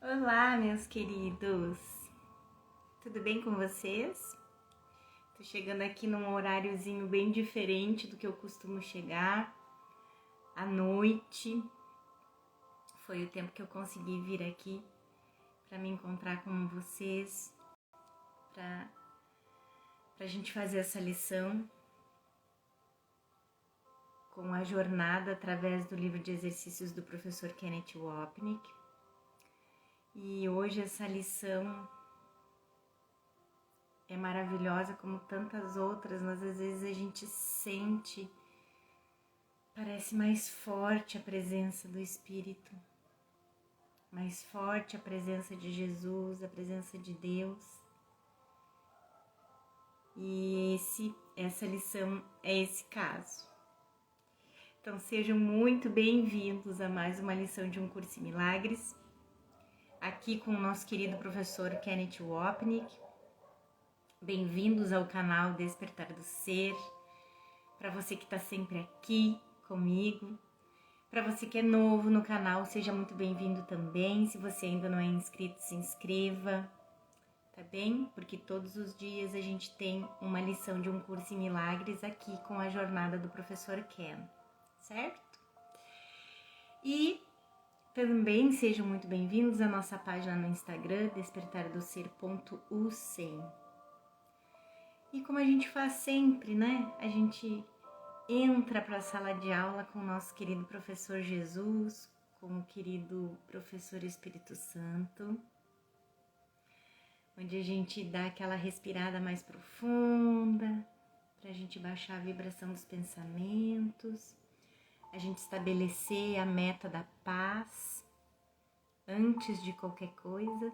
Olá, meus queridos! Tudo bem com vocês? Tô chegando aqui num horáriozinho bem diferente do que eu costumo chegar. À noite. Foi o tempo que eu consegui vir aqui para me encontrar com vocês, pra gente fazer essa lição com a jornada através do livro de exercícios do professor Kenneth Wapnick. E hoje essa lição é maravilhosa como tantas outras, mas às vezes a gente sente, parece mais forte a presença do Espírito, mais forte a presença de Jesus, a presença de Deus. E essa lição é esse caso. Então sejam muito bem-vindos a mais uma lição de Um Curso em Milagres, aqui com o nosso querido professor Kenneth Wapnick. Bem-vindos ao canal Despertar do Ser. Para você que está sempre aqui comigo, para você que é novo no canal, seja muito bem-vindo também. Se você ainda não é inscrito, se inscreva, tá bem? Porque todos os dias a gente tem uma lição de Um Curso em Milagres aqui com a jornada do professor Ken, certo? E também sejam muito bem-vindos à nossa página no Instagram, despertardoser.ucem. E como a gente faz sempre, né? A gente entra para a sala de aula com o nosso querido professor Jesus, com o querido professor Espírito Santo, onde a gente dá aquela respirada mais profunda, para a gente baixar a vibração dos pensamentos, a gente estabelecer a meta da paz antes de qualquer coisa,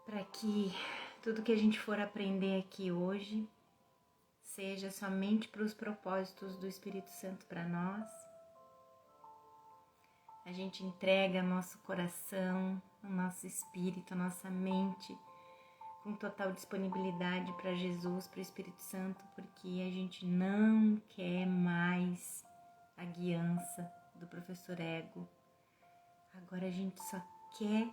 para que tudo que a gente for aprender aqui hoje seja somente para os propósitos do Espírito Santo para nós. A gente entrega nosso coração, o nosso espírito, a nossa mente com total disponibilidade para Jesus, para o Espírito Santo, porque a gente não quer mais a guiança do professor Ego. Agora a gente só quer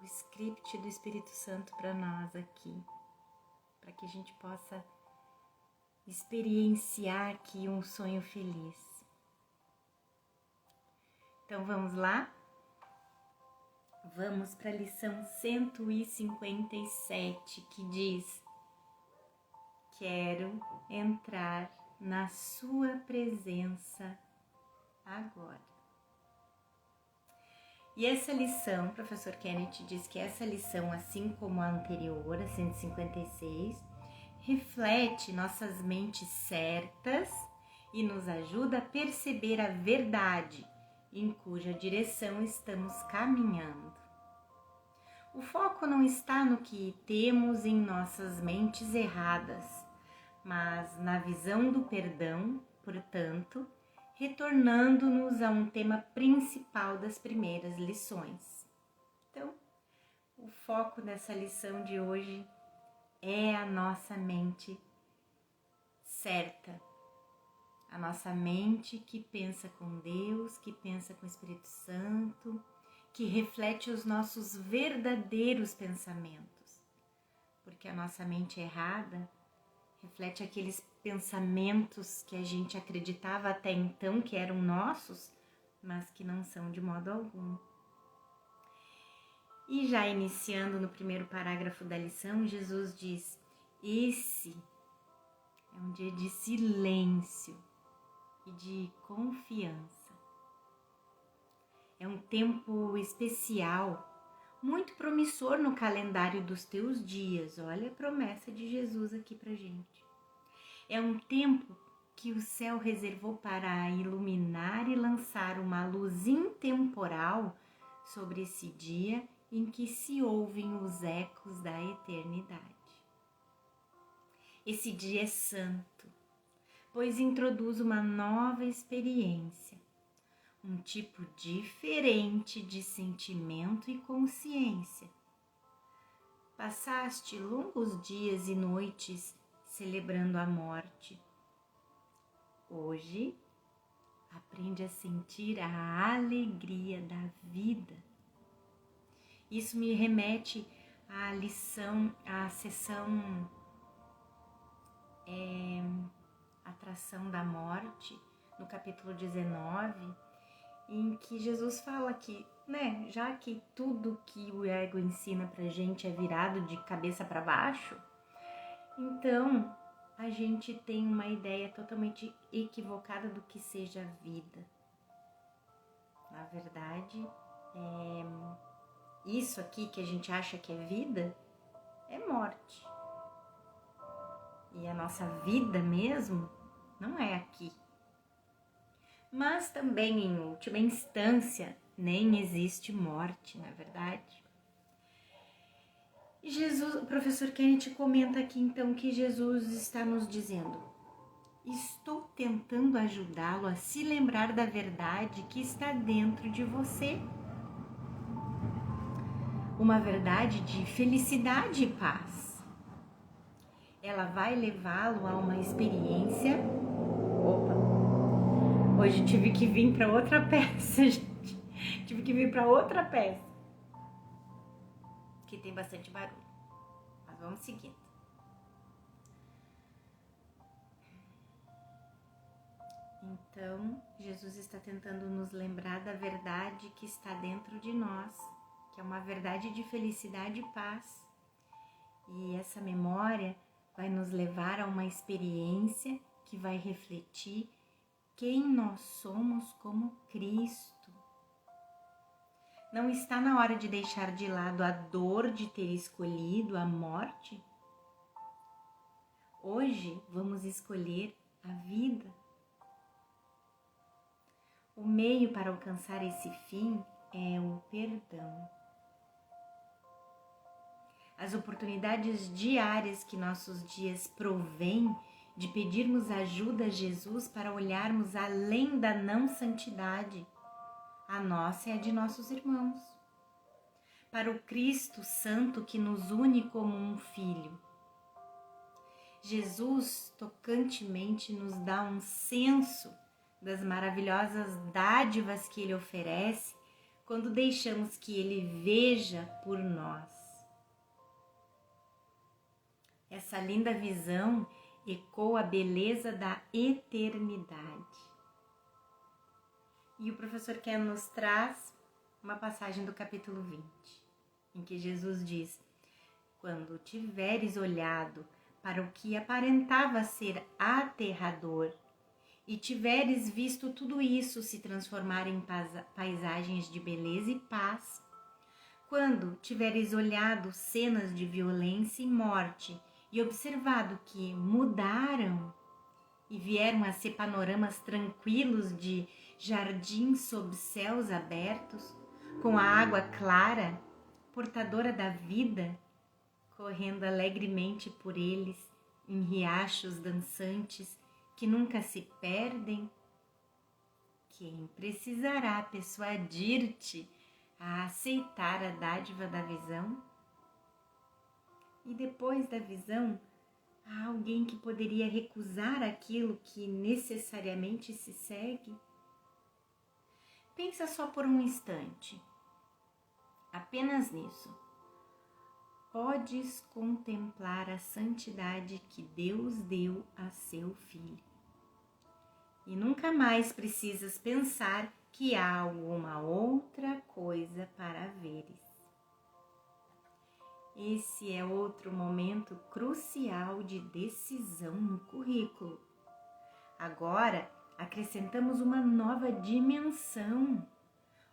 o script do Espírito Santo para nós aqui, para que a gente possa experienciar aqui um sonho feliz. Então vamos lá? Vamos para a lição 157, que diz: quero entrar na sua presença agora. E essa lição, o professor Kenneth diz que essa lição, assim como a anterior, a 156, reflete nossas mentes certas e nos ajuda a perceber a verdade em cuja direção estamos caminhando. O foco não está no que temos em nossas mentes erradas, mas na visão do perdão, portanto, retornando-nos a um tema principal das primeiras lições. Então, o foco dessa lição de hoje é a nossa mente certa, a nossa mente que pensa com Deus, que pensa com o Espírito Santo, que reflete os nossos verdadeiros pensamentos, porque a nossa mente errada reflete aqueles pensamentos que a gente acreditava até então que eram nossos, mas que não são de modo algum. E já iniciando no primeiro parágrafo da lição, Jesus diz: esse é um dia de silêncio e de confiança. É um tempo especial, muito promissor no calendário dos teus dias. Olha a promessa de Jesus aqui pra gente. É um tempo que o céu reservou para iluminar e lançar uma luz intemporal sobre esse dia em que se ouvem os ecos da eternidade. Esse dia é santo, pois introduz uma nova experiência, um tipo diferente de sentimento e consciência. Passaste longos dias e noites celebrando a morte. Hoje, aprende a sentir a alegria da vida. Isso me remete à lição, à sessão Atração da Morte, no capítulo 19, em que Jesus fala que, já que tudo que o ego ensina pra gente é virado de cabeça para baixo, então a gente tem uma ideia totalmente equivocada do que seja a vida. Na verdade, isso aqui que a gente acha que é vida é morte. E a nossa vida mesmo não é aqui. Mas também, em última instância, nem existe morte, na verdade. Jesus, o professor Kenneth comenta aqui então que Jesus está nos dizendo: estou tentando ajudá-lo a se lembrar da verdade que está dentro de você. Uma verdade de felicidade e paz. Ela vai levá-lo a uma experiência. Hoje tive que vir para outra peça, gente. Tive que vir para outra peça. Que tem bastante barulho. Mas vamos seguindo. Então, Jesus está tentando nos lembrar da verdade que está dentro de nós, que é uma verdade de felicidade e paz. E essa memória vai nos levar a uma experiência que vai refletir quem nós somos como Cristo. Não está na hora de deixar de lado a dor de ter escolhido a morte? Hoje vamos escolher a vida. O meio para alcançar esse fim é o perdão. As oportunidades diárias que nossos dias provêm de pedirmos ajuda a Jesus para olharmos além da não santidade, a nossa e a de nossos irmãos, para o Cristo Santo que nos une como um filho. Jesus tocantemente nos dá um senso das maravilhosas dádivas que Ele oferece quando deixamos que Ele veja por nós. Essa linda visão ecoa a beleza da eternidade. E o professor Ken nos traz uma passagem do capítulo 20, em que Jesus diz: quando tiveres olhado para o que aparentava ser aterrador e tiveres visto tudo isso se transformar em paisagens de beleza e paz, quando tiveres olhado cenas de violência e morte e observado que mudaram e vieram a ser panoramas tranquilos de jardins sob céus abertos, com a água clara, portadora da vida, correndo alegremente por eles em riachos dançantes que nunca se perdem, quem precisará persuadir-te a aceitar a dádiva da visão? E depois da visão, há alguém que poderia recusar aquilo que necessariamente se segue? Pensa só por um instante, apenas nisso. Podes contemplar a santidade que Deus deu a seu Filho. E nunca mais precisas pensar que há alguma outra coisa para veres. Esse é outro momento crucial de decisão no currículo. Agora, acrescentamos uma nova dimensão,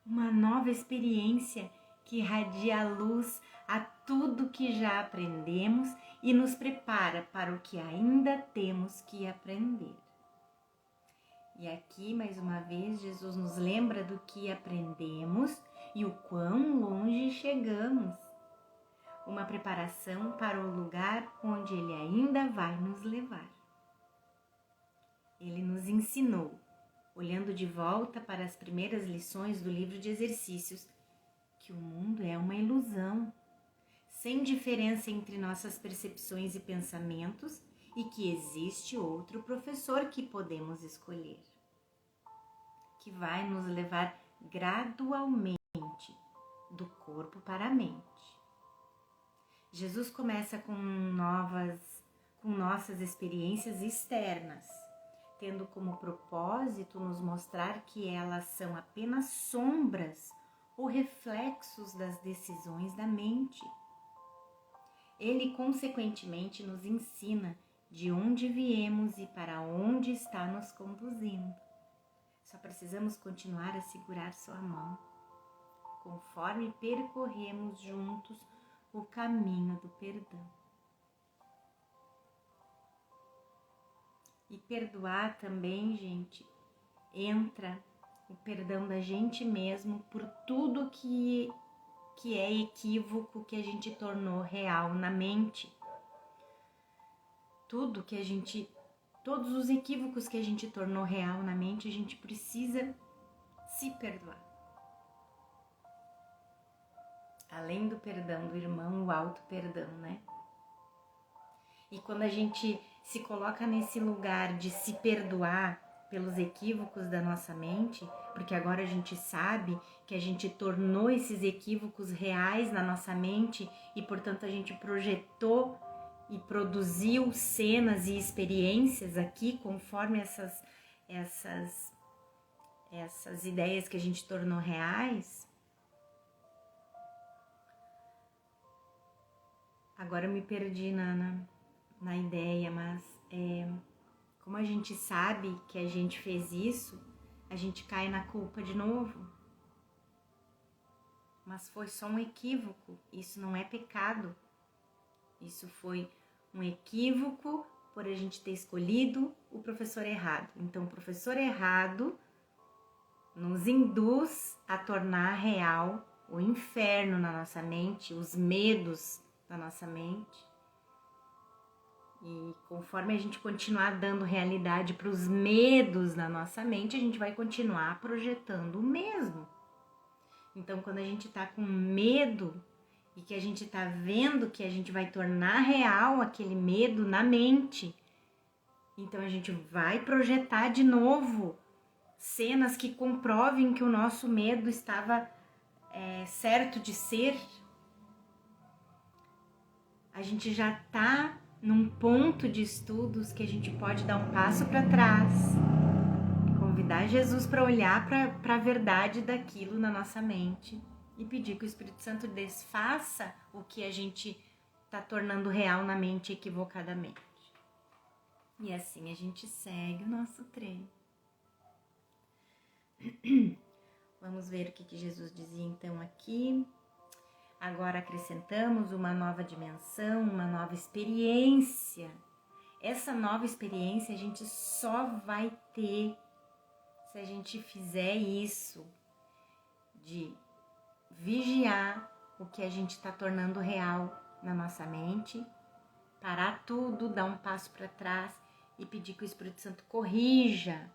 uma nova experiência que irradia a luz a tudo que já aprendemos e nos prepara para o que ainda temos que aprender. E aqui, mais uma vez, Jesus nos lembra do que aprendemos e o quão longe chegamos. Uma preparação para o lugar onde Ele ainda vai nos levar. Ele nos ensinou, olhando de volta para as primeiras lições do livro de exercícios, que o mundo é uma ilusão, sem diferença entre nossas percepções e pensamentos, e que existe outro professor que podemos escolher. que vai nos levar gradualmente do corpo para a mente. Jesus começa com nossas experiências externas, tendo como propósito nos mostrar que elas são apenas sombras ou reflexos das decisões da mente. Ele, consequentemente, nos ensina de onde viemos e para onde está nos conduzindo. Só precisamos continuar a segurar sua mão, conforme percorremos juntos o caminho do perdão. E perdoar também, gente, entra o perdão da gente mesmo por tudo que é equívoco que a gente tornou real na mente. Todos os equívocos que a gente tornou real na mente, a gente precisa se perdoar. Além do perdão do irmão, o auto-perdão, né? E quando a gente se coloca nesse lugar de se perdoar pelos equívocos da nossa mente, porque agora a gente sabe que a gente tornou esses equívocos reais na nossa mente e, portanto, a gente projetou e produziu cenas e experiências aqui conforme essas ideias que a gente tornou reais. Agora eu me perdi na ideia, mas como a gente sabe que a gente fez isso, a gente cai na culpa de novo. Mas foi só um equívoco, isso não é pecado. Isso foi um equívoco por a gente ter escolhido o professor errado. Então, o professor errado nos induz a tornar real o inferno na nossa mente, os medos da nossa mente. E conforme a gente continuar dando realidade para os medos da nossa mente, a gente vai continuar projetando o mesmo. Então, quando a gente está com medo e que a gente está vendo que a gente vai tornar real aquele medo na mente, então a gente vai projetar de novo cenas que comprovem que o nosso medo estava certo de ser. A gente já está num ponto de estudos que a gente pode dar um passo para trás, convidar Jesus para olhar para a verdade daquilo na nossa mente e pedir que o Espírito Santo desfaça o que a gente está tornando real na mente equivocadamente. E assim a gente segue o nosso treino. Vamos ver o que Jesus dizia então aqui. Agora acrescentamos uma nova dimensão, uma nova experiência. Essa nova experiência a gente só vai ter se a gente fizer isso, de vigiar o que a gente está tornando real na nossa mente, parar tudo, dar um passo para trás e pedir que o Espírito Santo corrija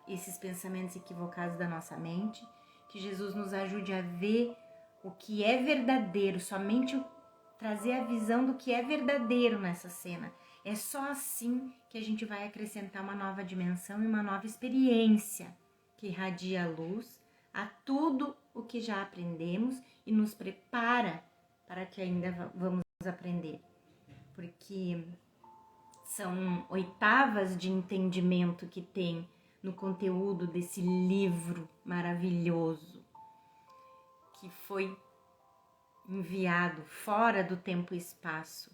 esses pensamentos equivocados da nossa mente, que Jesus nos ajude a ver o que é verdadeiro, somente trazer a visão do que é verdadeiro nessa cena. É só assim que a gente vai acrescentar uma nova dimensão e uma nova experiência que irradia a luz a tudo o que já aprendemos e nos prepara para que ainda vamos aprender. Porque são oitavas de entendimento que tem no conteúdo desse livro maravilhoso, que foi enviado fora do tempo e espaço,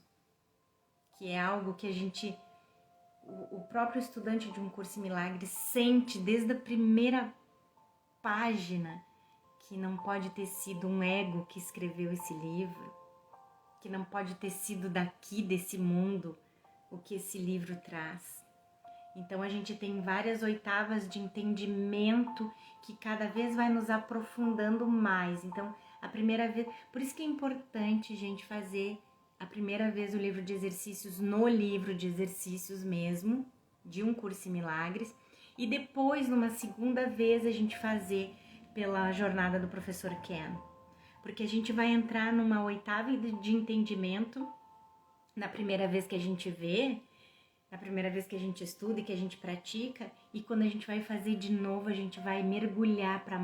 que é algo que o próprio estudante de um curso em milagres sente desde a primeira página, que não pode ter sido um ego que escreveu esse livro, que não pode ter sido daqui, desse mundo, o que esse livro traz. Então a gente tem várias oitavas de entendimento que cada vez vai nos aprofundando mais. Então, a primeira vez, por isso que é importante, gente, fazer a primeira vez o livro de exercícios no livro de exercícios mesmo, de um curso em milagres, e depois, numa segunda vez, a gente fazer pela jornada do professor Ken. Porque a gente vai entrar numa oitava de entendimento na primeira vez que a gente vê, a primeira vez que a gente estuda e que a gente pratica, e quando a gente vai fazer de novo, a gente vai mergulhar para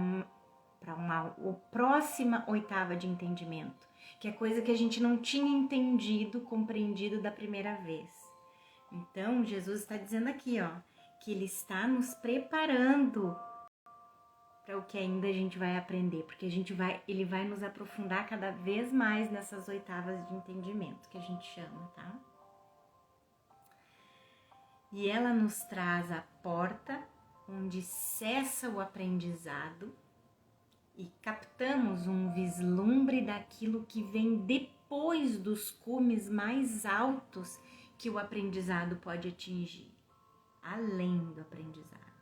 uma próxima oitava de entendimento, que é coisa que a gente não tinha entendido, compreendido da primeira vez. Então, Jesus está dizendo aqui, ó, que Ele está nos preparando para o que ainda a gente vai aprender, porque Ele vai nos aprofundar cada vez mais nessas oitavas de entendimento, que a gente chama, tá? E ela nos traz a porta onde cessa o aprendizado e captamos um vislumbre daquilo que vem depois dos cumes mais altos que o aprendizado pode atingir, além do aprendizado.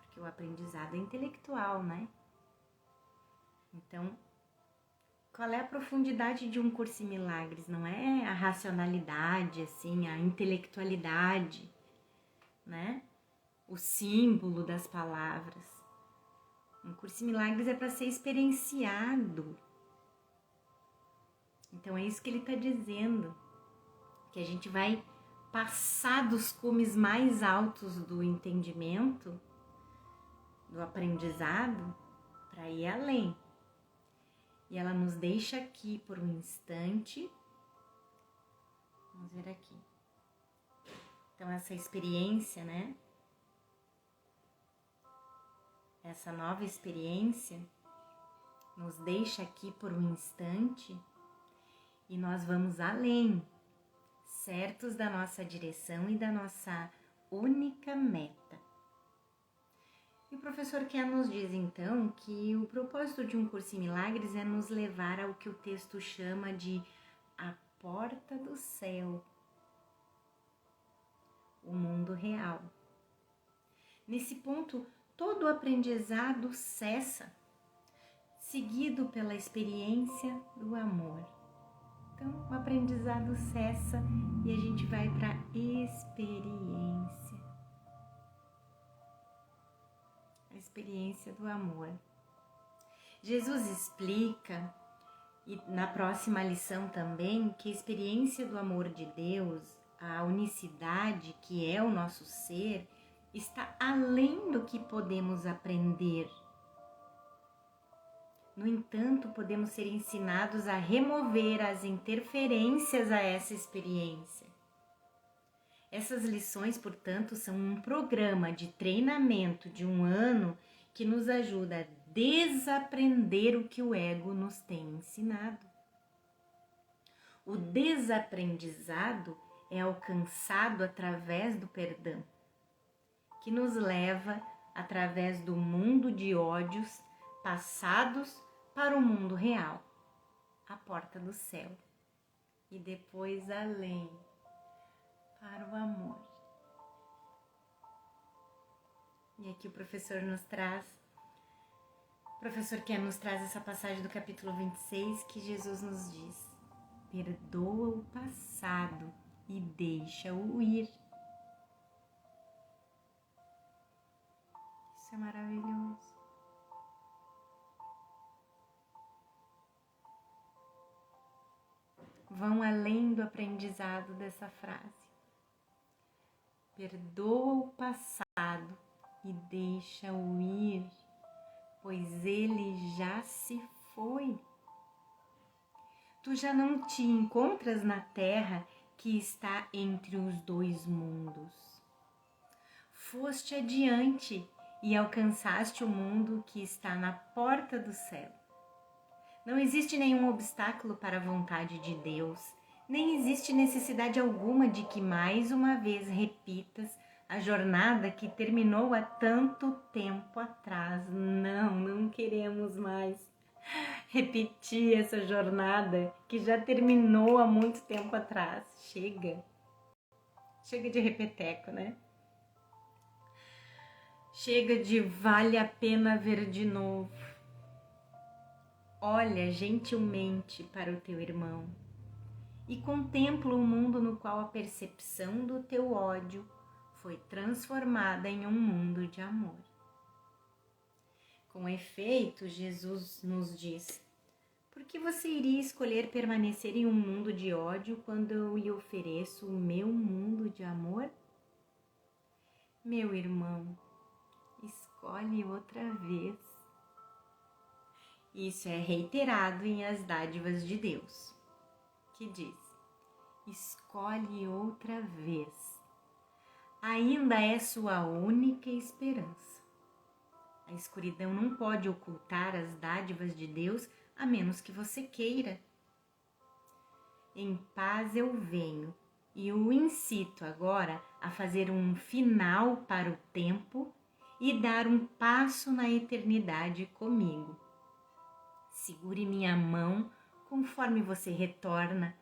Porque o aprendizado é intelectual, né? Então, qual é a profundidade de um curso em milagres? Não é a racionalidade, assim, a intelectualidade, né? O símbolo das palavras. Um curso em milagres é para ser experienciado. Então é isso que ele está dizendo, que a gente vai passar dos cumes mais altos do entendimento, do aprendizado, para ir além. E ela nos deixa aqui por um instante. Vamos ver aqui. Então, essa experiência, né? Essa nova experiência nos deixa aqui por um instante e nós vamos além, certos da nossa direção e da nossa única meta. E o professor Ken nos diz, então, que o propósito de um curso em milagres é nos levar ao que o texto chama de a porta do céu, o mundo real. Nesse ponto, todo o aprendizado cessa, seguido pela experiência do amor. Então, o aprendizado cessa e a gente vai para a experiência. A experiência do amor. Jesus explica, e na próxima lição também, que a experiência do amor de Deus, a unicidade que é o nosso ser, está além do que podemos aprender. No entanto, podemos ser ensinados a remover as interferências a essa experiência. Essas lições, portanto, são um programa de treinamento de 1 ano que nos ajuda a desaprender o que o ego nos tem ensinado. O desaprendizado é alcançado através do perdão, que nos leva através do mundo de ódios passados para o mundo real, a porta do céu, e depois além, para o amor. E aqui o professor Ken nos traz essa passagem do capítulo 26, que Jesus nos diz: perdoa o passado e deixa-o ir. Isso é maravilhoso. Vão além do aprendizado dessa frase. Perdoa o passado e deixa-o ir, pois ele já se foi. Tu já não te encontras na terra que está entre os 2 mundos. Foste adiante e alcançaste o mundo que está na porta do céu. Não existe nenhum obstáculo para a vontade de Deus, nem existe necessidade alguma de que mais uma vez repitas a jornada que terminou há tanto tempo atrás. Não queremos mais repetir essa jornada que já terminou há muito tempo atrás. Chega de repeteco, né? Chega de vale a pena ver de novo. Olha gentilmente para o teu irmão e contempla o mundo no qual a percepção do teu ódio foi transformada em um mundo de amor. Com efeito, Jesus nos diz: por que você iria escolher permanecer em um mundo de ódio quando eu lhe ofereço o meu mundo de amor? Meu irmão, escolhe outra vez. Isso é reiterado em As Dádivas de Deus, que diz: escolhe outra vez. Ainda é sua única esperança. A escuridão não pode ocultar as dádivas de Deus a menos que você queira. Em paz eu venho e o incito agora a fazer um final para o tempo e dar um passo na eternidade comigo. Segure minha mão conforme você retorna,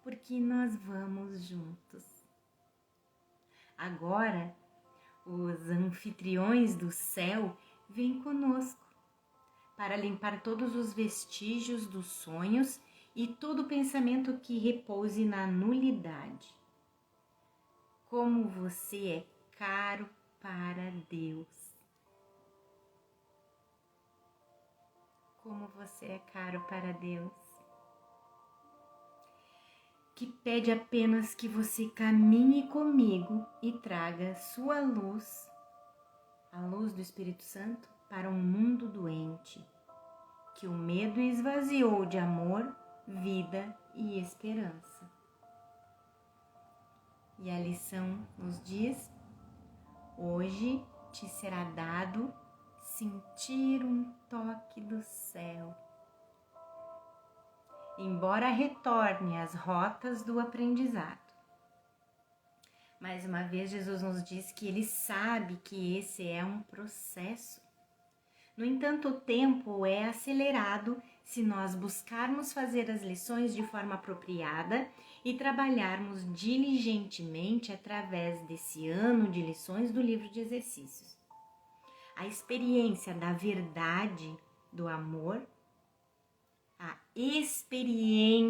porque nós vamos juntos. Agora, os anfitriões do céu vêm conosco para limpar todos os vestígios dos sonhos e todo pensamento que repouse na nulidade. Como você é caro para Deus. Como você é caro para Deus. Que pede apenas que você caminhe comigo e traga sua luz, a luz do Espírito Santo, para um mundo doente, que o medo esvaziou de amor, vida e esperança. E a lição nos diz: hoje te será dado sentir um toque do céu. Embora retorne às rotas do aprendizado. Mais uma vez, Jesus nos diz que Ele sabe que esse é um processo. No entanto, o tempo é acelerado se nós buscarmos fazer as lições de forma apropriada e trabalharmos diligentemente através desse ano de lições do livro de exercícios. A experiência da verdade, do amor, a experiência,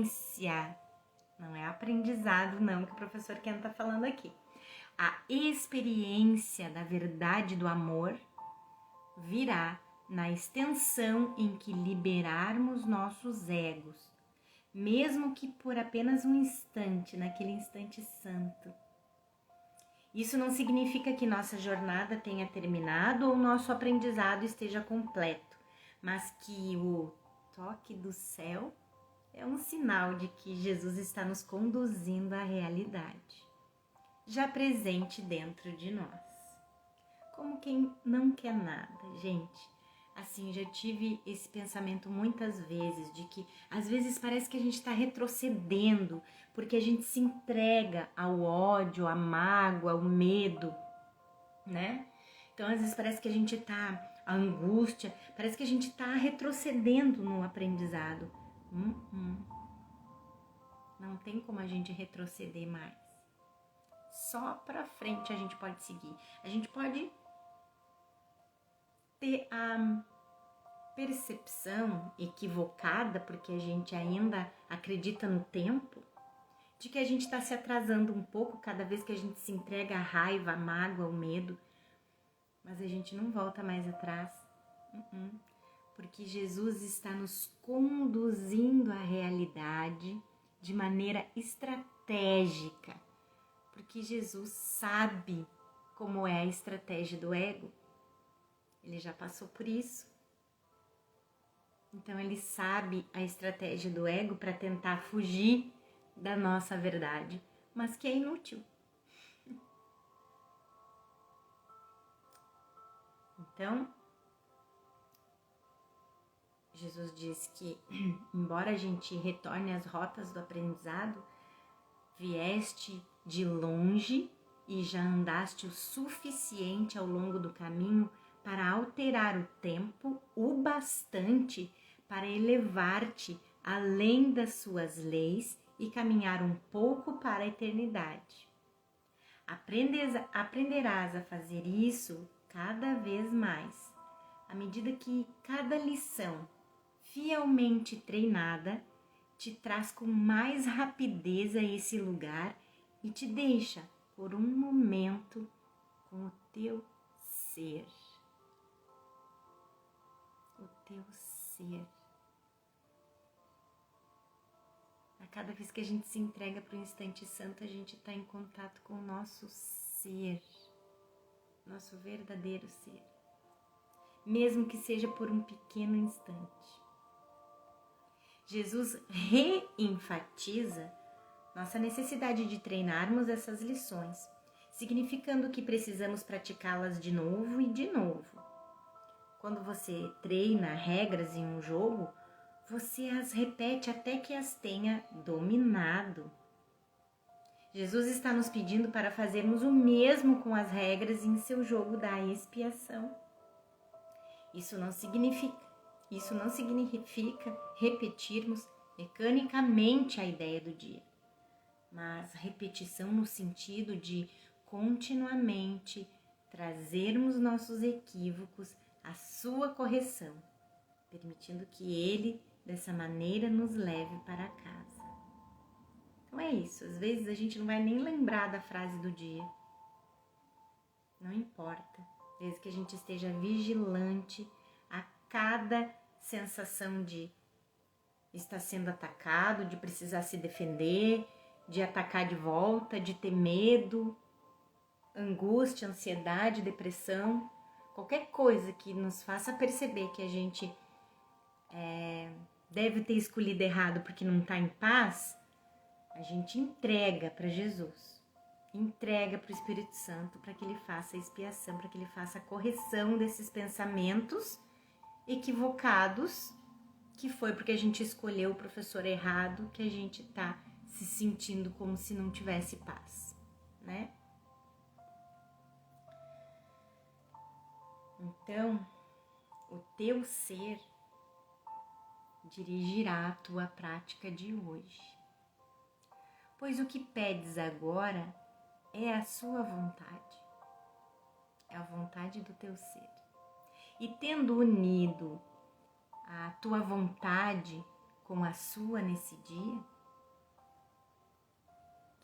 não é aprendizado não, que o professor Ken está falando aqui. A experiência da verdade do amor virá na extensão em que liberarmos nossos egos, mesmo que por apenas um instante, naquele instante santo. Isso não significa que nossa jornada tenha terminado ou nosso aprendizado esteja completo, mas que o toque do céu é um sinal de que Jesus está nos conduzindo à realidade, já presente dentro de nós. Como quem não quer nada, gente. Assim, já tive esse pensamento muitas vezes, de que às vezes parece que a gente está retrocedendo, porque a gente se entrega ao ódio, à mágoa, ao medo, né? Então, às vezes parece que a gente está, a angústia, parece que a gente está retrocedendo no aprendizado. Não tem como a gente retroceder mais. Só para frente a gente pode seguir. A gente pode ter a percepção equivocada, porque a gente ainda acredita no tempo, de que a gente está se atrasando um pouco cada vez que a gente se entrega à raiva, à mágoa, ao medo. Mas a gente não volta mais atrás, porque Jesus está nos conduzindo à realidade de maneira estratégica, porque Jesus sabe como é a estratégia do ego. Ele já passou por isso. Então ele sabe a estratégia do ego para tentar fugir da nossa verdade, mas que é inútil. Então, Jesus diz que, embora a gente retorne às rotas do aprendizado, vieste de longe e já andaste o suficiente ao longo do caminho para alterar o tempo o bastante para elevar-te além das suas leis e caminhar um pouco para a eternidade. Aprenderás a fazer isso cada vez mais, à medida que cada lição fielmente treinada te traz com mais rapidez a esse lugar e te deixa por um momento com o teu ser. O teu ser. cada vez que a gente se entrega para o instante santo, a gente está em contato com o nosso ser, nosso verdadeiro ser, mesmo que seja por um pequeno instante. Jesus reenfatiza nossa necessidade de treinarmos essas lições, significando que precisamos praticá-las de novo e de novo. Quando você treina regras em um jogo, você as repete até que as tenha dominado. Jesus está nos pedindo para fazermos o mesmo com as regras em seu jogo da expiação. Isso não significa repetirmos mecanicamente a ideia do dia, mas repetição no sentido de continuamente trazermos nossos equívocos à sua correção, permitindo que ele, dessa maneira, nos leve para casa. Então é isso, às vezes a gente não vai nem lembrar da frase do dia. Não importa, desde que a gente esteja vigilante a cada sensação de estar sendo atacado, de precisar se defender, de atacar de volta, de ter medo, angústia, ansiedade, depressão, qualquer coisa que nos faça perceber que a gente deve ter escolhido errado porque não está em paz, a gente entrega para Jesus, entrega para o Espírito Santo para que ele faça a expiação, para que ele faça a correção desses pensamentos equivocados, que foi porque a gente escolheu o professor errado, que a gente está se sentindo como se não tivesse paz, né? Então, o teu ser dirigirá a tua prática de hoje, pois o que pedes agora é a sua vontade, é a vontade do teu ser. E tendo unido a tua vontade com a sua nesse dia,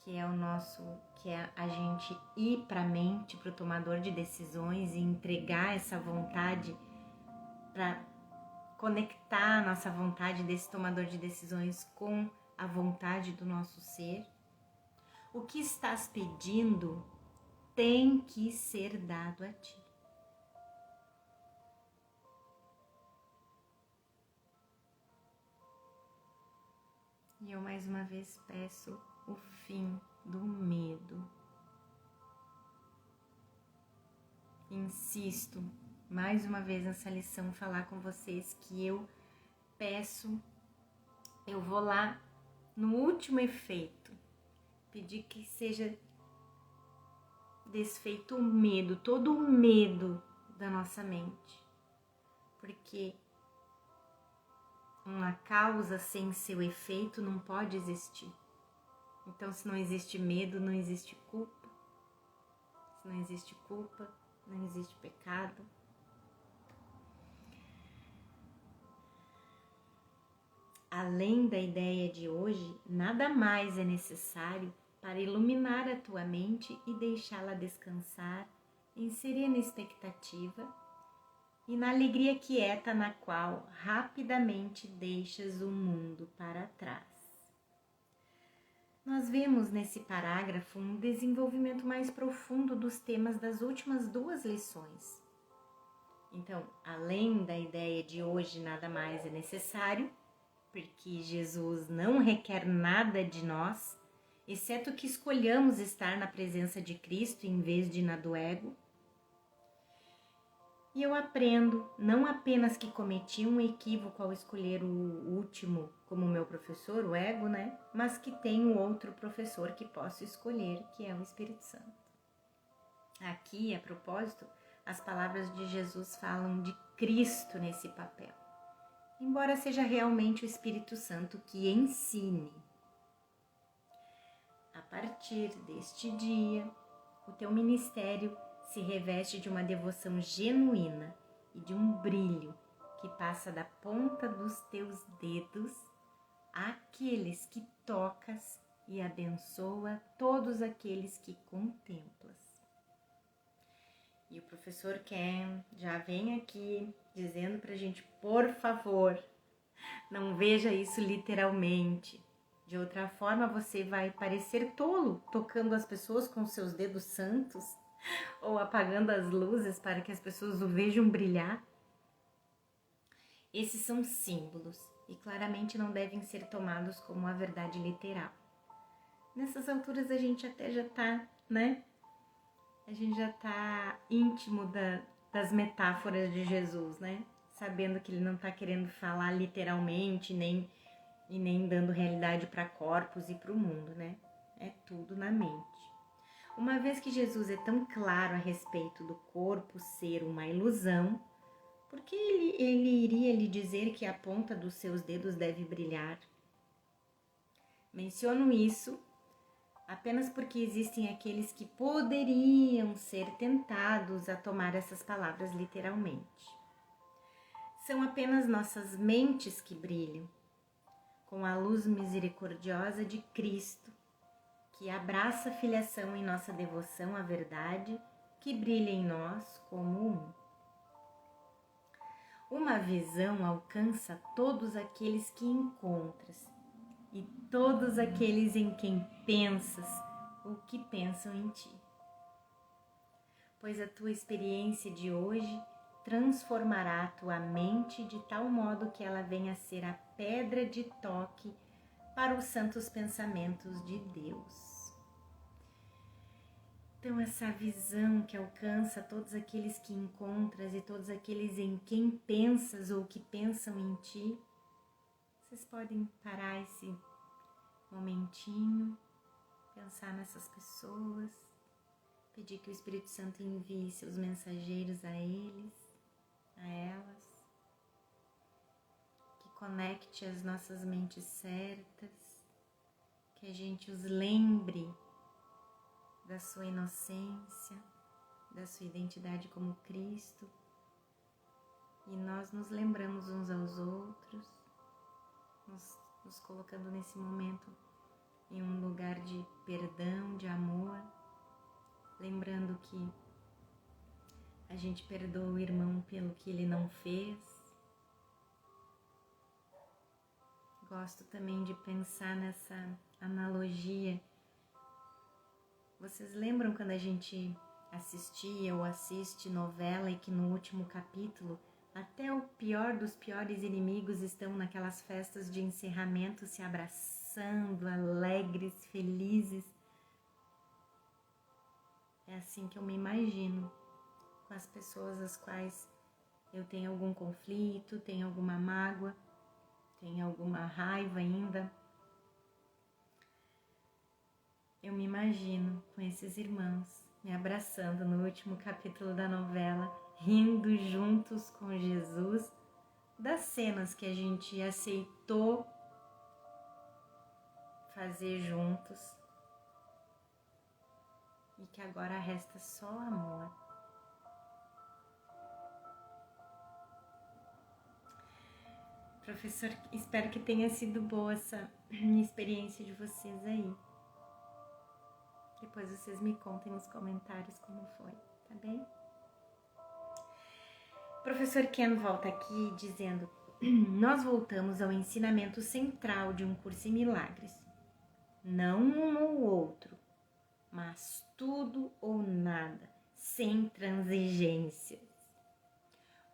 que é a gente ir para a mente, para o tomador de decisões e entregar essa vontade para conectar a nossa vontade desse tomador de decisões com a vontade do nosso ser. O que estás pedindo tem que ser dado a ti. E eu mais uma vez peço o fim do medo. Insisto mais uma vez nessa lição falar com vocês que eu vou lá no último efeito, pedir que seja desfeito o medo, todo o medo da nossa mente, porque uma causa sem seu efeito não pode existir. Então, se não existe medo, não existe culpa. Se não existe culpa, não existe pecado. Além da ideia de hoje, nada mais é necessário para iluminar a tua mente e deixá-la descansar em serena expectativa e na alegria quieta na qual rapidamente deixas o mundo para trás. Nós vemos nesse parágrafo um desenvolvimento mais profundo dos temas das últimas duas lições. Então, além da ideia de hoje nada mais é necessário, porque Jesus não requer nada de nós, exceto que escolhamos estar na presença de Cristo em vez de na do ego. E eu aprendo não apenas que cometi um equívoco ao escolher o último como meu professor, o ego, né? Mas que tenho outro professor que posso escolher, que é o Espírito Santo. Aqui, a propósito, as palavras de Jesus falam de Cristo nesse papel, embora seja realmente o Espírito Santo que ensine. A partir deste dia, o teu ministério se reveste de uma devoção genuína e de um brilho que passa da ponta dos teus dedos àqueles que tocas e abençoa todos aqueles que contemplas. E o professor Ken já vem aqui dizendo pra gente, por favor, não veja isso literalmente, De outra forma, você vai parecer tolo, tocando as pessoas com seus dedos santos ou apagando as luzes para que as pessoas o vejam brilhar. Esses são símbolos e claramente não devem ser tomados como a verdade literal. Nessas alturas a gente até já tá, né? A gente já tá íntimo das metáforas de Jesus, né? Sabendo que ele não tá querendo falar literalmente, nem dando realidade para corpos e para o mundo, né? É tudo na mente. Uma vez que Jesus é tão claro a respeito do corpo ser uma ilusão, por que ele iria lhe dizer que a ponta dos seus dedos deve brilhar? Menciono isso apenas porque existem aqueles que poderiam ser tentados a tomar essas palavras literalmente. São apenas nossas mentes que brilham, com a luz misericordiosa de Cristo, que abraça a filiação em nossa devoção à verdade, que brilha em nós como um. Uma visão alcança todos aqueles que encontras e todos aqueles em quem pensas ou que pensam em ti. Pois a tua experiência de hoje transformará a tua mente de tal modo que ela venha a ser a pedra de toque para os santos pensamentos de Deus. Então, essa visão que alcança todos aqueles que encontras e todos aqueles em quem pensas ou que pensam em ti, vocês podem parar esse momentinho, pensar nessas pessoas, pedir que o Espírito Santo envie seus mensageiros a eles, a elas, que conecte as nossas mentes certas, que a gente os lembre da sua inocência, da sua identidade como Cristo, e nós nos lembramos uns aos outros, nos colocando nesse momento em um lugar de perdão, de amor, lembrando que a gente perdoa o irmão pelo que ele não fez. Gosto também de pensar nessa analogia. Vocês lembram quando a gente assistia ou assiste novela e que no último capítulo até o pior dos piores inimigos estão naquelas festas de encerramento se abraçando, alegres, felizes? É assim que eu me imagino com as pessoas às quais eu tenho algum conflito, tenho alguma mágoa, tenho alguma raiva ainda. Eu me imagino com esses irmãos me abraçando no último capítulo da novela, rindo juntos com Jesus das cenas que a gente aceitou fazer juntos e que agora resta só amor. Professor, espero que tenha sido boa essa experiência de vocês aí. Depois vocês me contem nos comentários como foi, tá bem? Professor Ken volta aqui dizendo: nós voltamos ao ensinamento central de Um Curso em Milagres. Não um ou outro, mas tudo ou nada, sem transigências.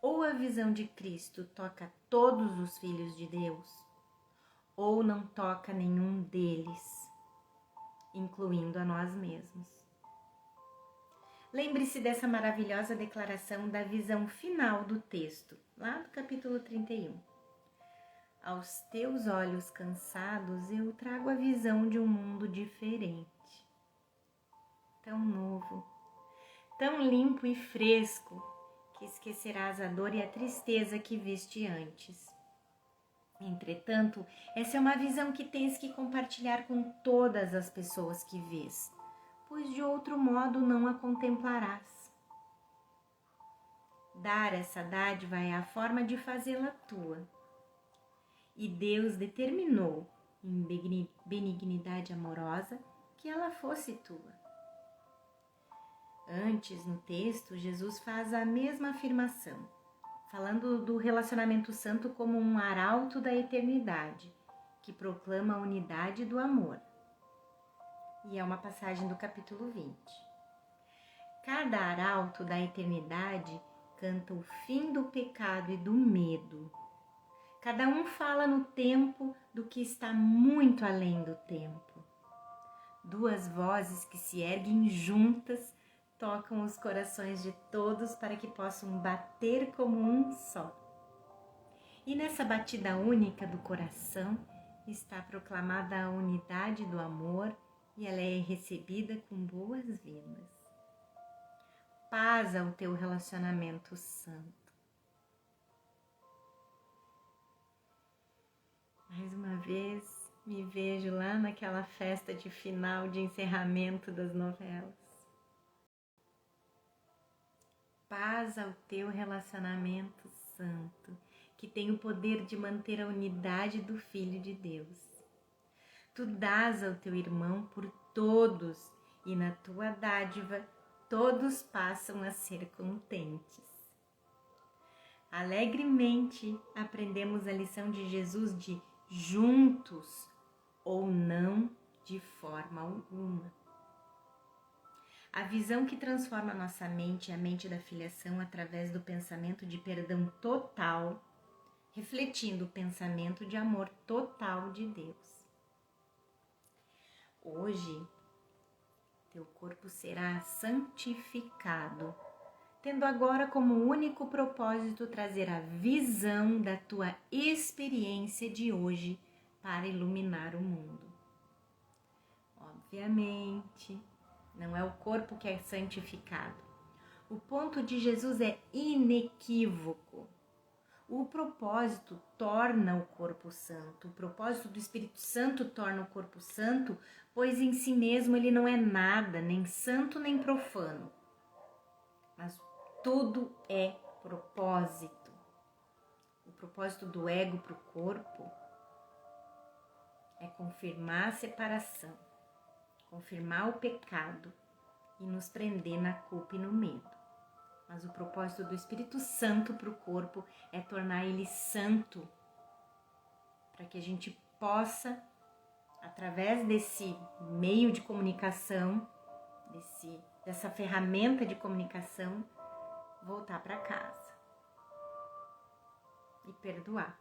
Ou a visão de Cristo toca todos os filhos de Deus, ou não toca nenhum deles, incluindo a nós mesmos. Lembre-se dessa maravilhosa declaração da visão final do texto, lá do capítulo 31. Aos teus olhos cansados eu trago a visão de um mundo diferente. Tão novo, tão limpo e fresco, que esquecerás a dor e a tristeza que viste antes. Entretanto, essa é uma visão que tens que compartilhar com todas as pessoas que vês, pois de outro modo não a contemplarás. Dar essa dádiva é a forma de fazê-la tua. E Deus determinou, em benignidade amorosa, que ela fosse tua. Antes, no texto, Jesus faz a mesma afirmação, falando do relacionamento santo como um arauto da eternidade, que proclama a unidade do amor. E é uma passagem do capítulo 20. Cada arauto da eternidade canta o fim do pecado e do medo. Cada um fala no tempo do que está muito além do tempo. Duas vozes que se erguem juntas tocam os corações de todos para que possam bater como um só. E nessa batida única do coração está proclamada a unidade do amor e ela é recebida com boas-vindas. Paz ao teu relacionamento santo. Mais uma vez, me vejo lá naquela festa de final, de encerramento das novelas. Paz ao teu relacionamento santo, que tem o poder de manter a unidade do Filho de Deus. Tu dás ao teu irmão por todos, e na tua dádiva todos passam a ser contentes. Alegremente aprendemos a lição de Jesus de juntos ou não de forma alguma. A visão que transforma a nossa mente e a mente da filiação através do pensamento de perdão total, refletindo o pensamento de amor total de Deus. Hoje, teu corpo será santificado, tendo agora como único propósito trazer a visão da tua experiência de hoje para iluminar o mundo. Obviamente, não é o corpo que é santificado. O ponto de Jesus é inequívoco. O propósito torna o corpo santo. O propósito do Espírito Santo torna o corpo santo, pois em si mesmo ele não é nada, nem santo nem profano. Mas tudo é propósito. O propósito do ego para o corpo é confirmar a separação, confirmar o pecado e nos prender na culpa e no medo. Mas o propósito do Espírito Santo para o corpo é tornar ele santo, para que a gente possa, através desse meio de comunicação, dessa ferramenta de comunicação, voltar para casa e perdoar.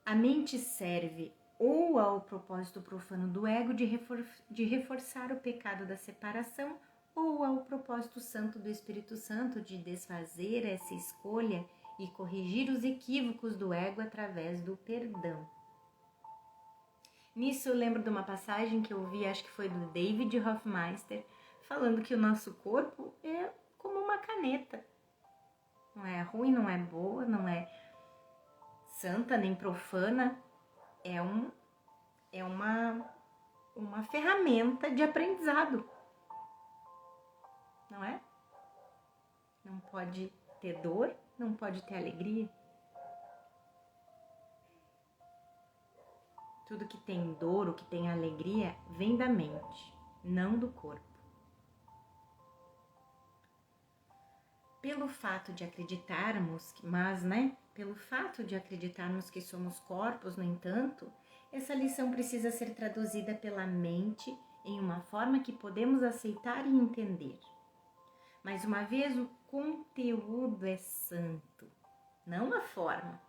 A mente serve ou ao propósito profano do ego de reforçar o pecado da separação, ou ao propósito santo do Espírito Santo de desfazer essa escolha e corrigir os equívocos do ego através do perdão. Nisso eu lembro de uma passagem que eu vi, acho que foi do David Hoffmeister, falando que o nosso corpo é como uma caneta. Não é ruim, não é boa, não é santa nem profana, é uma ferramenta de aprendizado. Não é? Não pode ter dor, não pode ter alegria. Tudo que tem dor, o que tem alegria, vem da mente, não do corpo. Pelo fato de acreditarmos, pelo fato de acreditarmos que somos corpos, no entanto, essa lição precisa ser traduzida pela mente em uma forma que podemos aceitar e entender. Mais uma vez, o conteúdo é santo, não a forma.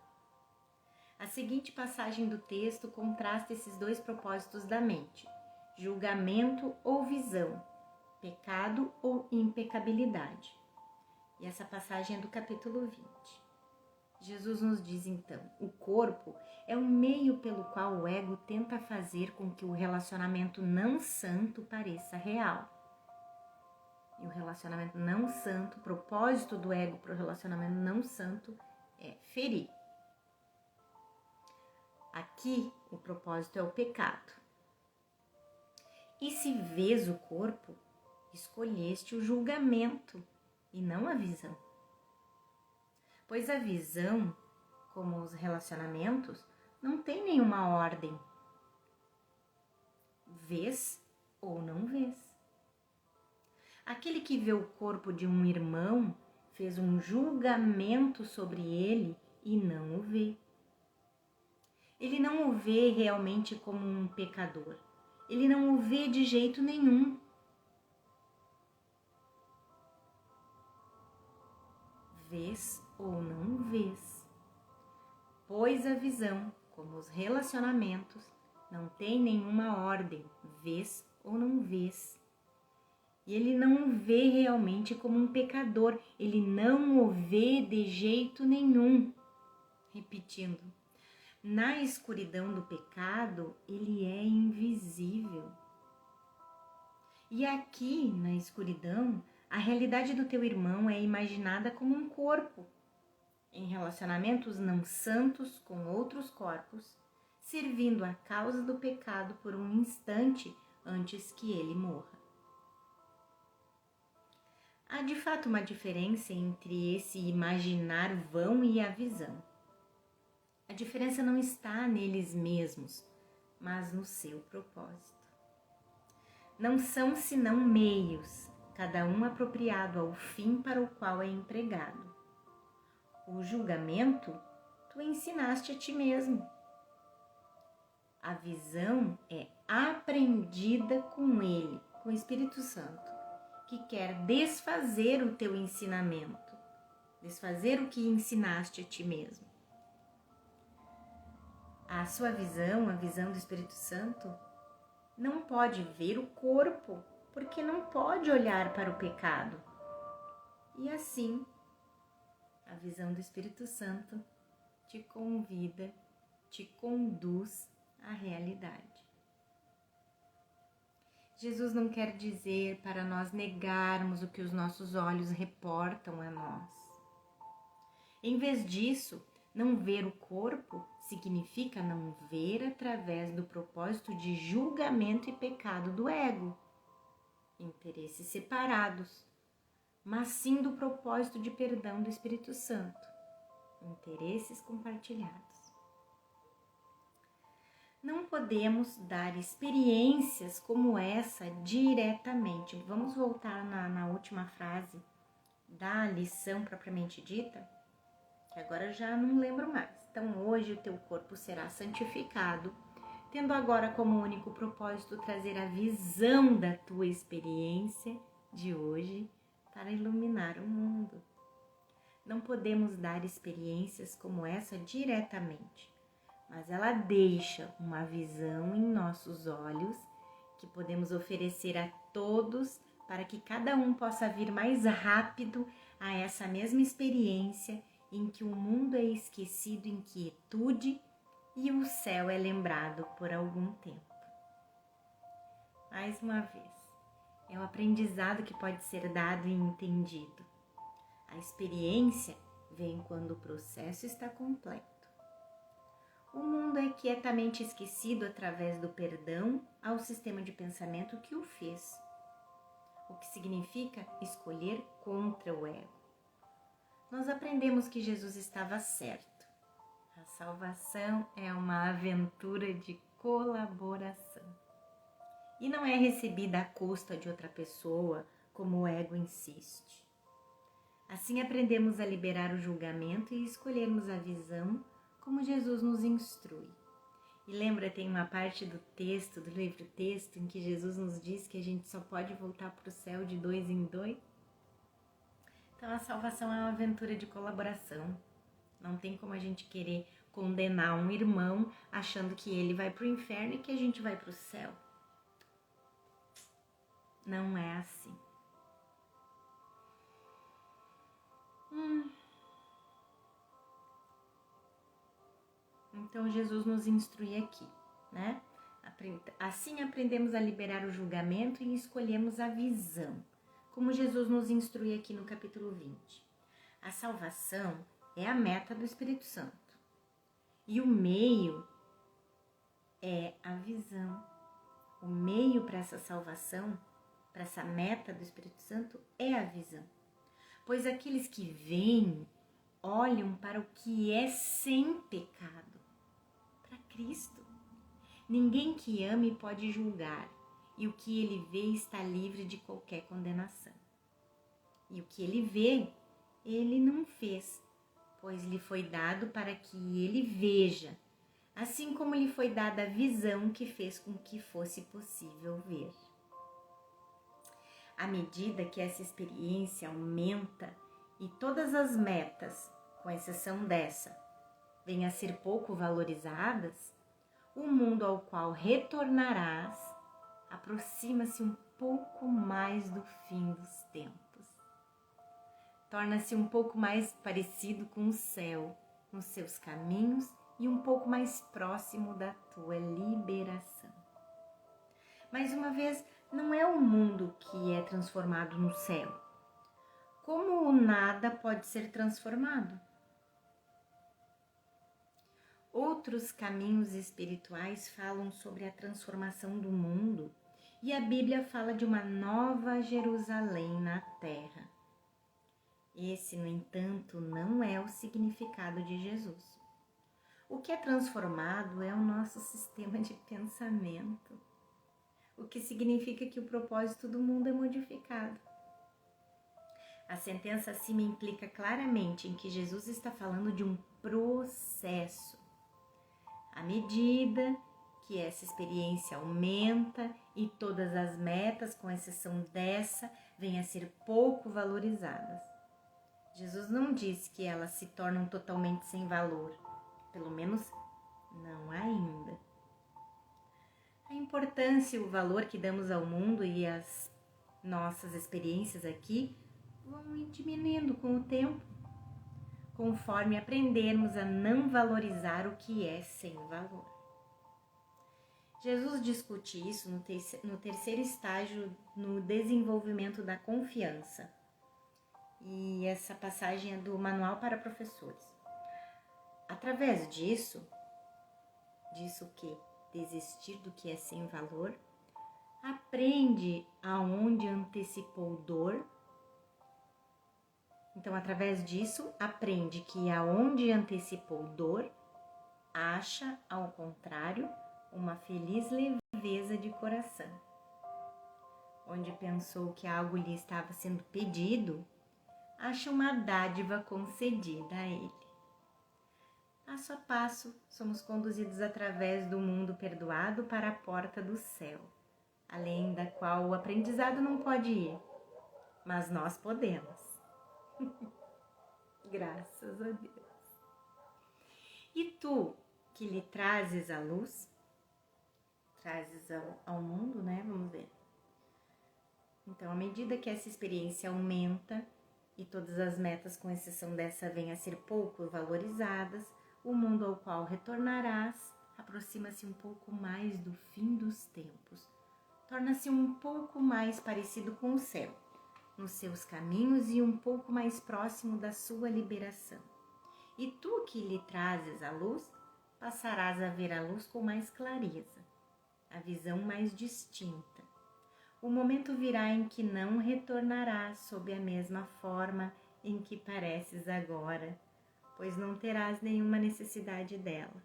A seguinte passagem do texto contrasta esses dois propósitos da mente: julgamento ou visão, pecado ou impecabilidade. E essa passagem é do capítulo 20. Jesus nos diz então: o corpo é o meio pelo qual o ego tenta fazer com que o relacionamento não santo pareça real. E o relacionamento não santo, o propósito do ego para o relacionamento não santo é ferir. Aqui o propósito é o pecado. E se vês o corpo, escolheste o julgamento e não a visão. Pois a visão, como os relacionamentos, não tem nenhuma ordem. Vês ou não vês. Aquele que vê o corpo de um irmão fez um julgamento sobre ele e não o vê. Ele não o vê realmente como um pecador. Ele não o vê de jeito nenhum. Vês ou não vês, pois a visão, como os relacionamentos, não tem nenhuma ordem, vês ou não vês. E ele não o vê realmente como um pecador, ele não o vê de jeito nenhum. Repetindo, na escuridão do pecado, ele é invisível. E aqui, na escuridão, a realidade do teu irmão é imaginada como um corpo, em relacionamentos não santos com outros corpos, servindo a causa do pecado por um instante antes que ele morra. Há de fato uma diferença entre esse imaginar vão e a visão. A diferença não está neles mesmos, mas no seu propósito. Não são senão meios, cada um apropriado ao fim para o qual é empregado. O julgamento tu ensinaste a ti mesmo. A visão é aprendida com ele, com o Espírito Santo, que quer desfazer o teu ensinamento, desfazer o que ensinaste a ti mesmo. A sua visão, a visão do Espírito Santo, não pode ver o corpo, porque não pode olhar para o pecado. E assim, a visão do Espírito Santo te convida, te conduz à realidade. Jesus não quer dizer para nós negarmos o que os nossos olhos reportam a nós. Em vez disso, não ver o corpo significa não ver através do propósito de julgamento e pecado do ego, interesses separados, mas sim do propósito de perdão do Espírito Santo, interesses compartilhados. Não podemos dar experiências como essa diretamente. Vamos voltar na última frase da lição propriamente dita, que agora eu já não lembro mais. Então, hoje o teu corpo será santificado, tendo agora como único propósito trazer a visão da tua experiência de hoje para iluminar o mundo. Não podemos dar experiências como essa diretamente, mas ela deixa uma visão em nossos olhos que podemos oferecer a todos para que cada um possa vir mais rápido a essa mesma experiência em que o mundo é esquecido em quietude e o céu é lembrado por algum tempo. Mais uma vez, é o aprendizado que pode ser dado e entendido. A experiência vem quando o processo está completo. O mundo é quietamente esquecido através do perdão ao sistema de pensamento que o fez, o que significa escolher contra o ego. Nós aprendemos que Jesus estava certo. A salvação é uma aventura de colaboração e não é recebida à custa de outra pessoa, como o ego insiste. Assim aprendemos a liberar o julgamento e escolhermos a visão como Jesus nos instrui. E lembra, tem uma parte do texto, do livro texto, em que Jesus nos diz que a gente só pode voltar para o céu de 2 em 2? Então a salvação é uma aventura de colaboração. Não tem como a gente querer condenar um irmão achando que ele vai para o inferno e que a gente vai para o céu. Não é assim. Então Jesus nos instrui aqui, né? Assim aprendemos a liberar o julgamento e escolhemos a visão, como Jesus nos instrui aqui no capítulo 20. A salvação é a meta do Espírito Santo e o meio é a visão. O meio para essa salvação, para essa meta do Espírito Santo é a visão, pois aqueles que veem olham para o que é sem pecado, para Cristo. Ninguém que ame pode julgar, e o que ele vê está livre de qualquer condenação. E o que ele vê, ele não fez, pois lhe foi dado para que ele veja, assim como lhe foi dada a visão que fez com que fosse possível ver. À medida que essa experiência aumenta e todas as metas, com exceção dessa, venham a ser pouco valorizadas, o mundo ao qual retornarás aproxima-se um pouco mais do fim dos tempos. Torna-se um pouco mais parecido com o céu, nos seus caminhos e um pouco mais próximo da tua liberação. Mais uma vez, não é o mundo que é transformado no céu. Como o nada pode ser transformado? Outros caminhos espirituais falam sobre a transformação do mundo e a Bíblia fala de uma nova Jerusalém na terra. Esse, no entanto, não é o significado de Jesus. O que é transformado é o nosso sistema de pensamento, o que significa que o propósito do mundo é modificado. A sentença acima implica claramente em que Jesus está falando de um processo. À medida que essa experiência aumenta e todas as metas, com exceção dessa, vêm a ser pouco valorizadas. Jesus não diz que elas se tornam totalmente sem valor, pelo menos não ainda. A importância e o valor que damos ao mundo e as nossas experiências aqui vão diminuindo com o tempo, conforme aprendermos a não valorizar o que é sem valor. Jesus discute isso no terceiro estágio, no desenvolvimento da confiança. E essa passagem é do Manual para Professores. Através disso que desistir do que é sem valor, aprende aonde antecipou dor. Então, através disso, aprende que aonde antecipou dor, acha, ao contrário, uma feliz leveza de coração. Onde pensou que algo lhe estava sendo pedido, acha uma dádiva concedida a ele. Passo a passo, somos conduzidos através do mundo perdoado para a porta do céu, além da qual o aprendizado não pode ir, mas nós podemos. Graças a Deus. E tu, que lhe trazes a luz, trazes ao mundo, né? Vamos ver. Então, à medida que essa experiência aumenta e todas as metas, com exceção dessa, vêm a ser pouco valorizadas, o mundo ao qual retornarás aproxima-se um pouco mais do fim dos tempos. Torna-se um pouco mais parecido com o céu, nos seus caminhos e um pouco mais próximo da sua liberação. E tu que lhe trazes a luz, passarás a ver a luz com mais clareza, a visão mais distinta. O momento virá em que não retornarás sob a mesma forma em que pareces agora, pois não terás nenhuma necessidade dela.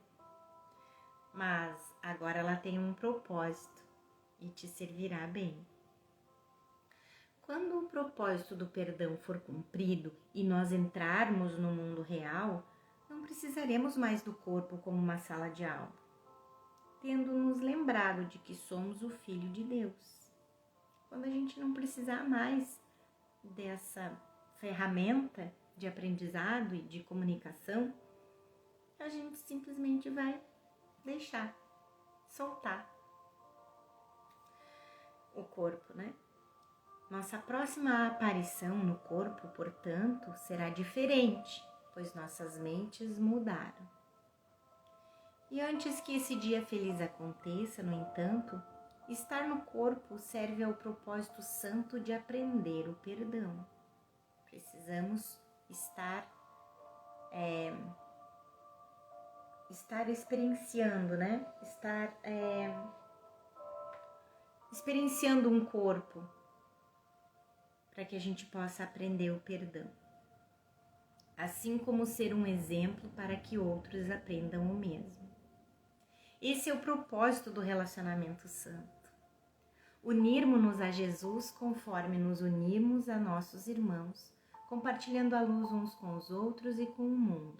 Mas agora ela tem um propósito e te servirá bem. Quando o propósito do perdão for cumprido e nós entrarmos no mundo real, não precisaremos mais do corpo como uma sala de aula, tendo nos lembrado de que somos o Filho de Deus. Quando a gente não precisar mais dessa ferramenta de aprendizado e de comunicação, a gente simplesmente vai deixar, soltar o corpo, né? Nossa próxima aparição no corpo, portanto, será diferente, pois nossas mentes mudaram. E antes que esse dia feliz aconteça, no entanto, estar no corpo serve ao propósito santo de aprender o perdão. Precisamos estar experienciando, né? Experienciando um corpo para que a gente possa aprender o perdão. Assim como ser um exemplo para que outros aprendam o mesmo. Esse é o propósito do relacionamento santo. Unirmos-nos a Jesus conforme nos unirmos a nossos irmãos, compartilhando a luz uns com os outros e com o mundo.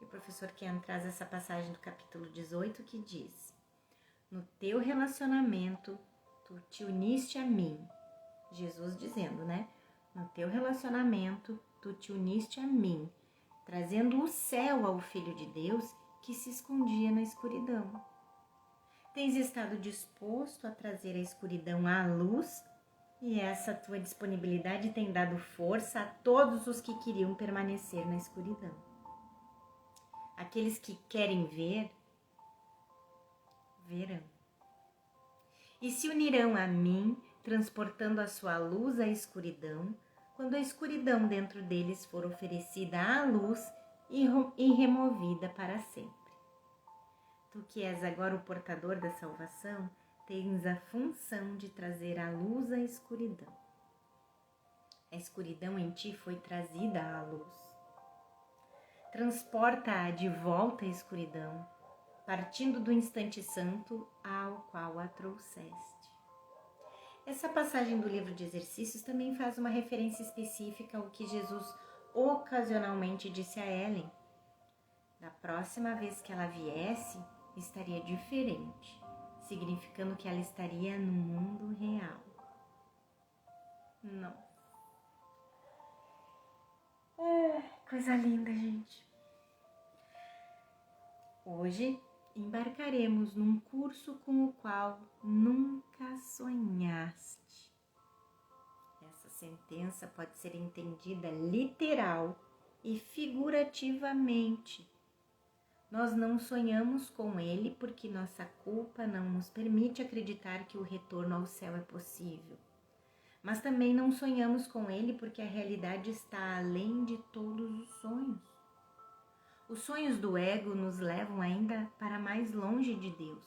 E o professor professor Ken traz essa passagem do capítulo 18 que diz: no teu relacionamento, tu te uniste a mim. Jesus dizendo, né? No teu relacionamento, tu te uniste a mim, trazendo o céu ao Filho de Deus que se escondia na escuridão. Tens estado disposto a trazer a escuridão à luz, e essa tua disponibilidade tem dado força a todos os que queriam permanecer na escuridão. Aqueles que querem ver, verão. E se unirão a mim, transportando a sua luz à escuridão, quando a escuridão dentro deles for oferecida à luz e removida para sempre. Tu que és agora o portador da salvação, tens a função de trazer a luz à escuridão. A escuridão em ti foi trazida à luz. Transporta-a de volta à escuridão, partindo do instante santo ao qual a trouxeste. Essa passagem do livro de exercícios também faz uma referência específica ao que Jesus ocasionalmente disse a Ellen. Da próxima vez que ela viesse, estaria diferente, significando que ela estaria no mundo real. Não. Coisa linda, gente. Hoje embarcaremos num curso com o qual nunca sonhaste. Essa sentença pode ser entendida literal e figurativamente. Nós não sonhamos com ele porque nossa culpa não nos permite acreditar que o retorno ao céu é possível. Mas também não sonhamos com ele porque a realidade está além de todos os sonhos. Os sonhos do ego nos levam ainda para mais longe de Deus,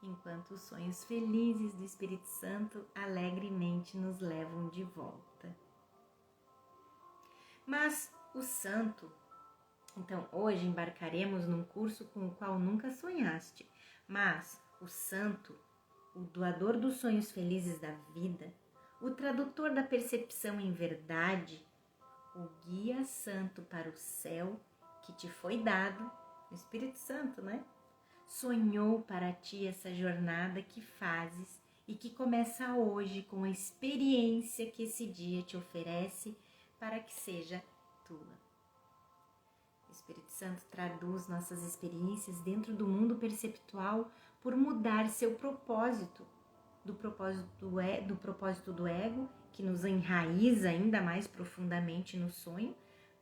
enquanto os sonhos felizes do Espírito Santo alegremente nos levam de volta. Mas o santo... Então, hoje embarcaremos num curso com o qual nunca sonhaste, mas o santo, o doador dos sonhos felizes da vida, o tradutor da percepção em verdade, o guia santo para o céu que te foi dado, o Espírito Santo, né? Sonhou para ti essa jornada que fazes e que começa hoje com a experiência que esse dia te oferece para que seja tua. O Espírito Santo traduz nossas experiências dentro do mundo perceptual por mudar seu propósito, do propósito do ego, que nos enraiza ainda mais profundamente no sonho,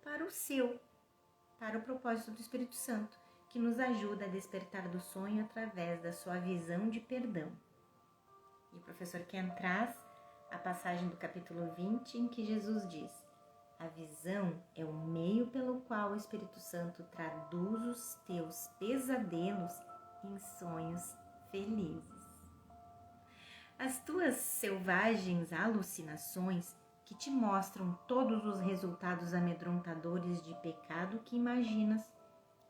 para o propósito do Espírito Santo, que nos ajuda a despertar do sonho através da sua visão de perdão. E o professor Ken traz a passagem do capítulo 20, em que Jesus diz: a visão é o meio pelo qual o Espírito Santo traduz os teus pesadelos em sonhos felizes. As tuas selvagens alucinações que te mostram todos os resultados amedrontadores de pecado que imaginas,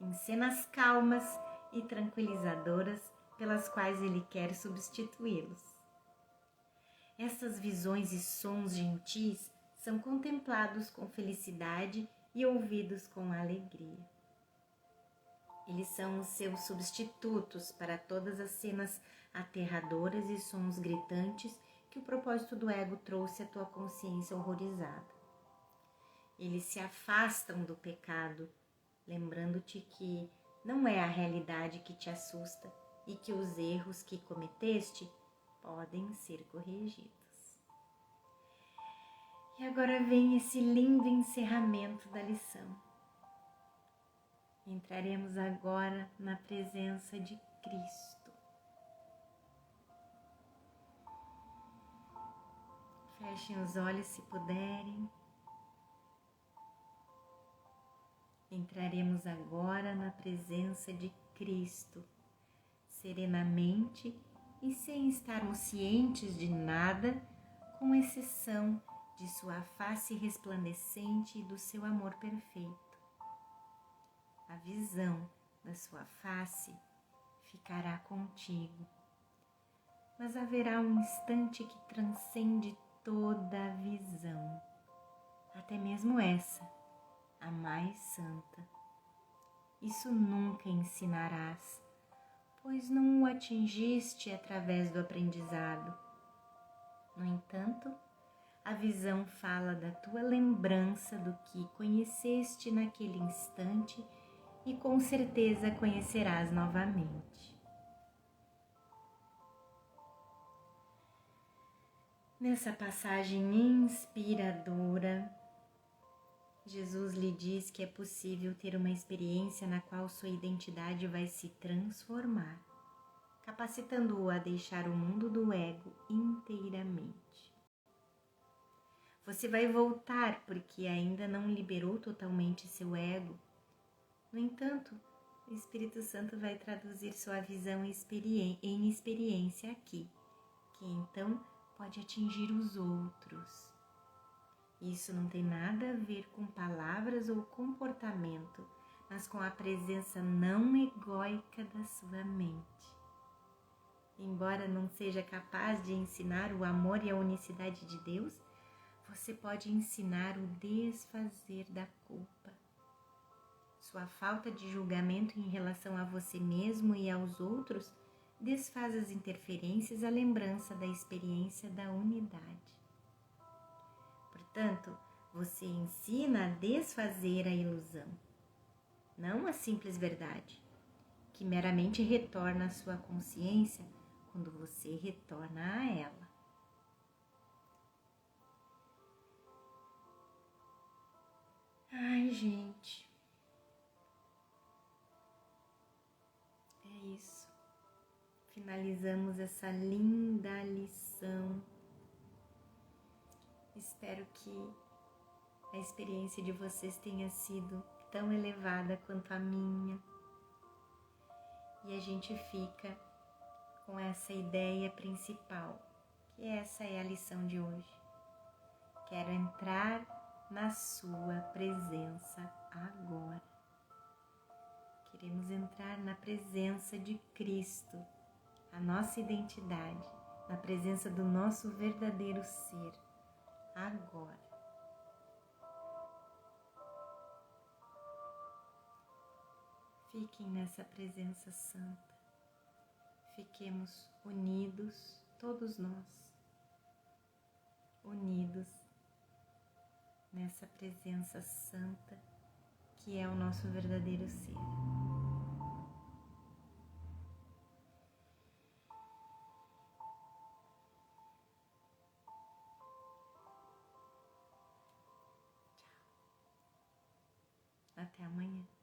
em cenas calmas e tranquilizadoras pelas quais ele quer substituí-los. Essas visões e sons gentis são contemplados com felicidade e ouvidos com alegria. Eles são os seus substitutos para todas as cenas aterradoras e sons gritantes que o propósito do ego trouxe à tua consciência horrorizada. Eles se afastam do pecado, lembrando-te que não é a realidade que te assusta e que os erros que cometeste podem ser corrigidos. E agora vem esse lindo encerramento da lição. Entraremos agora na presença de Cristo. Fechem os olhos se puderem. Entraremos agora na presença de Cristo, serenamente e sem estarmos cientes de nada, com exceção de sua face resplandecente e do seu amor perfeito. A visão da sua face ficará contigo, mas haverá um instante que transcende toda a visão, até mesmo essa, a mais santa. isso nunca ensinarás, pois não o atingiste através do aprendizado. No entanto, a visão fala da tua lembrança do que conheceste naquele instante e com certeza conhecerás novamente. Nessa passagem inspiradora, Jesus lhe diz que é possível ter uma experiência na qual sua identidade vai se transformar, capacitando-o a deixar o mundo do ego inteiramente. Você vai voltar porque ainda não liberou totalmente seu ego. No entanto, o Espírito Santo vai traduzir sua visão em experiência aqui, que então pode atingir os outros. Isso não tem nada a ver com palavras ou comportamento, mas com a presença não egóica da sua mente. Embora não seja capaz de ensinar o amor e a unicidade de Deus, você pode ensinar o desfazer da culpa. Sua falta de julgamento em relação a você mesmo e aos outros desfaz as interferências à lembrança da experiência da unidade. Portanto, você ensina a desfazer a ilusão, não a simples verdade, que meramente retorna à sua consciência quando você retorna a ela. Ai, gente, é isso. Finalizamos essa linda lição. Espero que a experiência de vocês tenha sido tão elevada quanto a minha. E a gente fica com essa ideia principal, que essa é a lição de hoje. Quero entrar na sua presença agora. Queremos entrar na presença de Cristo, a nossa identidade, na presença do nosso verdadeiro ser, agora. Fiquem nessa presença santa. Fiquemos unidos, todos nós, unidos nessa presença santa que é o nosso verdadeiro ser. Até amanhã.